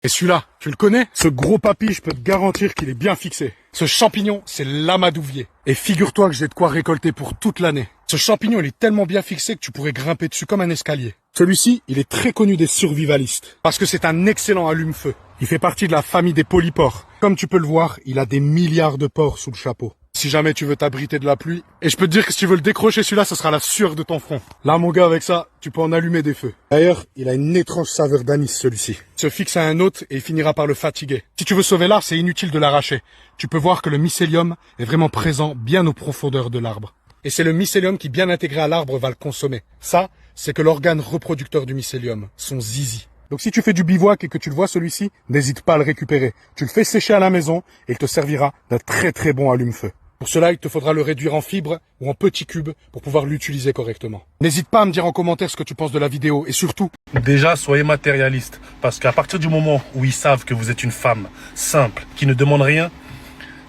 Et celui-là, tu le connais? Ce gros papy, je peux te garantir qu'il est bien fixé. Ce champignon, c'est l'amadouvier. Et figure-toi que j'ai de quoi récolter pour toute l'année. Ce champignon, il est tellement bien fixé que tu pourrais grimper dessus comme un escalier. Celui-ci, il est très connu des survivalistes. Parce que c'est un excellent allume-feu. Il fait partie de la famille des polypores. Comme tu peux le voir, il a des milliards de pores sous le chapeau. Si jamais tu veux t'abriter de la pluie, et je peux te dire que si tu veux le décrocher, celui-là, ce sera la sueur de ton front. Là, mon gars, avec ça, tu peux en allumer des feux. D'ailleurs, il a une étrange saveur d'anis, celui-ci. Il se fixe à un hôte et il finira par le fatiguer. Si tu veux sauver l'arbre, c'est inutile de l'arracher. Tu peux voir que le mycélium est vraiment présent bien aux profondeurs de l'arbre. Et c'est le mycélium qui, bien intégré à l'arbre, va le consommer. Ça, c'est que l'organe reproducteur du mycélium, son zizi. Donc si tu fais du bivouac et que tu le vois celui-ci, n'hésite pas à le récupérer. Tu le fais sécher à la maison et il te servira d'un très très bon allume-feu. Pour cela, il te faudra le réduire en fibres ou en petits cubes pour pouvoir l'utiliser correctement. N'hésite pas à me dire en commentaire ce que tu penses de la vidéo et surtout... Déjà, soyez matérialiste, parce qu'à partir du moment où ils savent que vous êtes une femme simple, qui ne demande rien,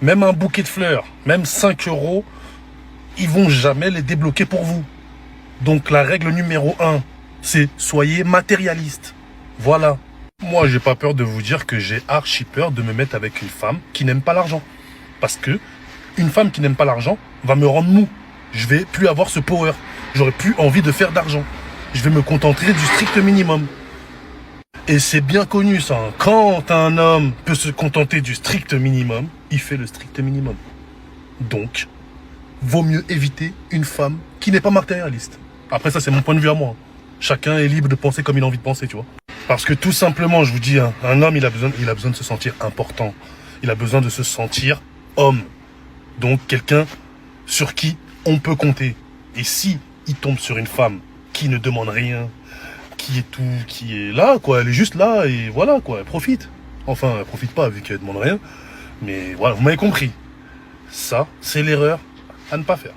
même un bouquet de fleurs, même 5 €, ils vont jamais les débloquer pour vous. Donc la règle numéro 1, c'est soyez matérialiste. Voilà. Moi, j'ai pas peur de vous dire que j'ai archi peur de me mettre avec une femme qui n'aime pas l'argent. Parce que une femme qui n'aime pas l'argent va me rendre mou. Je vais plus avoir ce power. J'aurai plus envie de faire d'argent. Je vais me contenter du strict minimum. Et c'est bien connu ça. Hein. Quand un homme peut se contenter du strict minimum, il fait le strict minimum. Donc, vaut mieux éviter une femme qui n'est pas matérialiste. Après ça, c'est mon point de vue à moi. Chacun est libre de penser comme il a envie de penser, tu vois. Parce que tout simplement, je vous dis, hein, un homme, il a besoin de se sentir important. Il a besoin de se sentir homme. Donc quelqu'un sur qui on peut compter. Et si il tombe sur une femme qui ne demande rien, qui est là, quoi, elle est juste là et voilà, quoi, elle profite. Enfin, elle profite pas vu qu'elle demande rien. Mais voilà, vous m'avez compris. Ça, c'est l'erreur à ne pas faire.